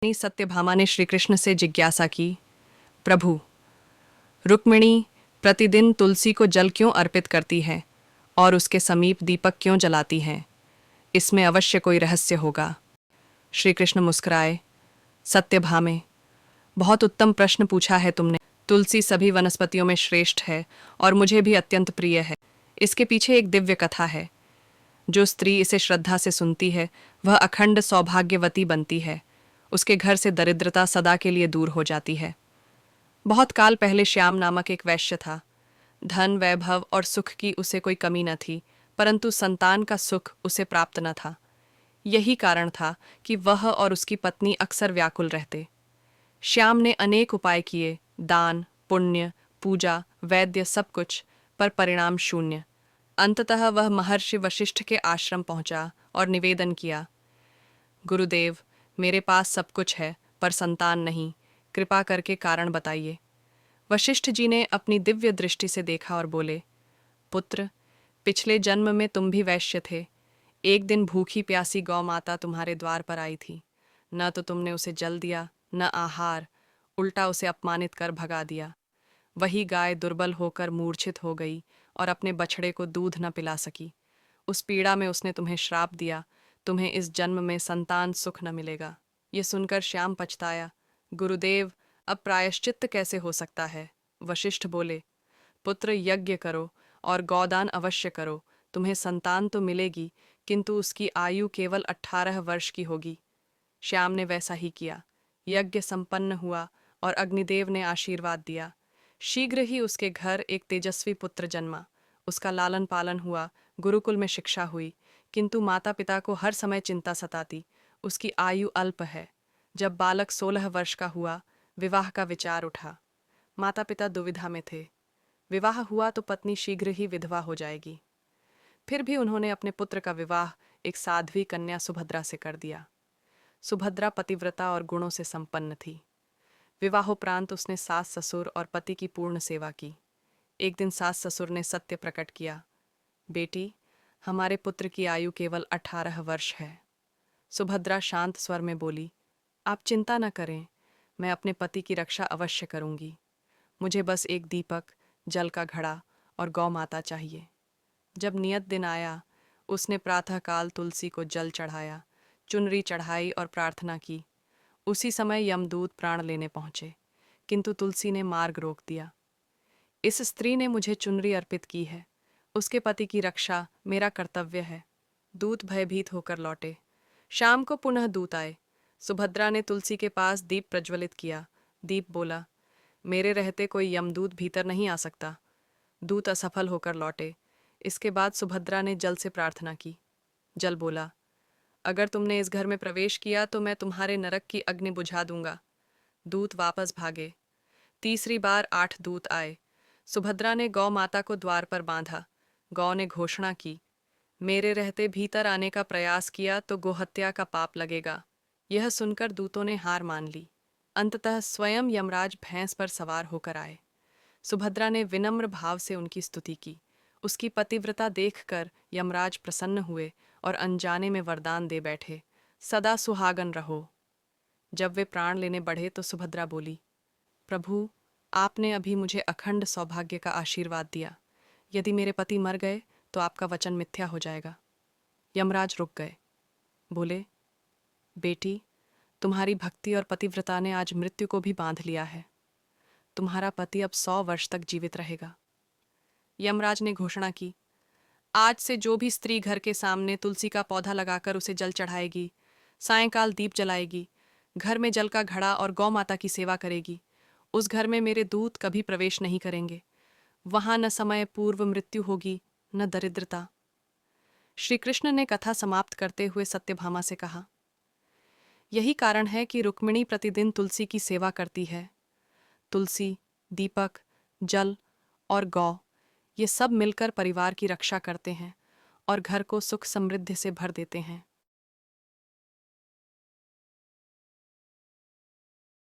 सत्यभामा ने श्रीकृष्ण से जिज्ञासा की, प्रभु, रुक्मिणी प्रतिदिन तुलसी को जल क्यों अर्पित करती है और उसके समीप दीपक क्यों जलाती हैं? इसमें अवश्य कोई रहस्य होगा। श्री कृष्ण मुस्कुराए, सत्यभामे, बहुत उत्तम प्रश्न पूछा है तुमने। तुलसी सभी वनस्पतियों में श्रेष्ठ है और मुझे भी अत्यंत प्रिय है। इसके पीछे एक दिव्य कथा है। जो स्त्री इसे श्रद्धा से सुनती है वह अखंड सौभाग्यवती बनती है। उसके घर से दरिद्रता सदा के लिए दूर हो जाती है। बहुत काल पहले श्याम नामक एक वैश्य था। धन, वैभव और सुख की उसे कोई कमी न थी, परंतु संतान का सुख उसे प्राप्त न था। यही कारण था कि वह और उसकी पत्नी अक्सर व्याकुल रहते। श्याम ने अनेक उपाय किए, दान, पुण्य, पूजा, वैद्य, सब कुछ, पर परिणाम शून्य। अंततः वह महर्षि वशिष्ठ के आश्रम पहुंचा और निवेदन किया, गुरुदेव, मेरे पास सब कुछ है पर संतान नहीं, कृपा करके कारण बताइए। वशिष्ठ जी ने अपनी दिव्य दृष्टि से देखा और बोले, पुत्र, पिछले जन्म में तुम भी वैश्य थे। एक दिन भूखी प्यासी गौ माता तुम्हारे द्वार पर आई थी। न तो तुमने उसे जल दिया, न आहार, उल्टा उसे अपमानित कर भगा दिया। वही गाय दुर्बल होकर मूर्छित हो गई और अपने बछड़े को दूध न पिला सकी। उस पीड़ा में उसने तुम्हें श्राप दिया, तुम्हें इस जन्म में संतान सुख न मिलेगा। ये सुनकर श्याम पछताया, गुरुदेव, अब प्रायश्चित्त कैसे हो सकता है? वशिष्ठ बोले, पुत्र, यज्ञ करो और गौदान अवश्य करो। तुम्हें संतान तो मिलेगी, किंतु उसकी आयु केवल 18 वर्ष की होगी। श्याम ने वैसा ही किया। यज्ञ संपन्न हुआ और अग्निदेव ने आशीर्वाद दिया। शीघ्र ही उसके घर एक तेजस्वी पुत्र जन्मा। उसका लालन पालन हुआ, गुरुकुल में शिक्षा हुई, किंतु माता पिता को हर समय चिंता सताती। उसकी आयु अल्प है। जब बालक 16 वर्ष का हुआ, विवाह का विचार उठा। माता पिता दुविधा में थे। विवाह हुआ तो पत्नी शीघ्र ही विधवा हो जाएगी। फिर भी उन्होंने अपने पुत्र का विवाह एक साध्वी कन्या सुभद्रा से कर दिया। सुभद्रा पतिव्रता और गुणों से संपन्न थी। विवाहोपरांत उसने सास ससुर और पति की पूर्ण सेवा की। एक दिन सास ससुर ने सत्य प्रकट किया, बेटी, हमारे पुत्र की आयु केवल 18 वर्ष है। सुभद्रा शांत स्वर में बोली, आप चिंता न करें, मैं अपने पति की रक्षा अवश्य करूंगी। मुझे बस एक दीपक, जल का घड़ा और गौ माता चाहिए। जब नियत दिन आया, उसने प्रातःकाल तुलसी को जल चढ़ाया, चुनरी चढ़ाई और प्रार्थना की। उसी समय यमदूत प्राण लेने पहुंचे, किंतु तुलसी ने मार्ग रोक दिया। इस स्त्री ने मुझे चुनरी अर्पित की है, उसके पति की रक्षा मेरा कर्तव्य है। दूत भयभीत होकर लौटे। शाम को पुनः दूत आए। सुभद्रा ने तुलसी के पास दीप प्रज्वलित किया। दीप बोला, मेरे रहते कोई यमदूत भीतर नहीं आ सकता। दूत असफल होकर लौटे। इसके बाद सुभद्रा ने जल से प्रार्थना की। जल बोला, अगर तुमने इस घर में प्रवेश किया तो मैं तुम्हारे नरक की अग्नि बुझा दूंगा। दूत वापस भागे। तीसरी बार 8 दूत आए। सुभद्रा ने गौ माता को द्वार पर बांधा। गौ ने घोषणा की, मेरे रहते भीतर आने का प्रयास किया तो गोहत्या का पाप लगेगा। यह सुनकर दूतों ने हार मान ली। अंततः स्वयं यमराज भैंस पर सवार होकर आए। सुभद्रा ने विनम्र भाव से उनकी स्तुति की। उसकी पतिव्रता देखकर यमराज प्रसन्न हुए और अनजाने में वरदान दे बैठे, सदा सुहागन रहो। जब वे प्राण लेने बढ़े तो सुभद्रा बोली, प्रभु, आपने अभी मुझे अखंड सौभाग्य का आशीर्वाद दिया। यदि मेरे पति मर गए तो आपका वचन मिथ्या हो जाएगा। यमराज रुक गए। बोले, बेटी, तुम्हारी भक्ति और पतिव्रता ने आज मृत्यु को भी बांध लिया है। तुम्हारा पति अब 100 वर्ष तक जीवित रहेगा। यमराज ने घोषणा की, आज से जो भी स्त्री घर के सामने तुलसी का पौधा लगाकर उसे जल चढ़ाएगी, सायंकाल दीप जलाएगी, घर में जल का घड़ा और गौ माता की सेवा करेगी, उस घर में मेरे दूत कभी प्रवेश नहीं करेंगे। वहां न समय पूर्व मृत्यु होगी, न दरिद्रता। श्री कृष्ण ने कथा समाप्त करते हुए सत्यभामा से कहा, यही कारण है कि रुक्मिणी प्रतिदिन तुलसी की सेवा करती है। तुलसी, दीपक, जल और गौ, ये सब मिलकर परिवार की रक्षा करते हैं और घर को सुख समृद्धि से भर देते हैं।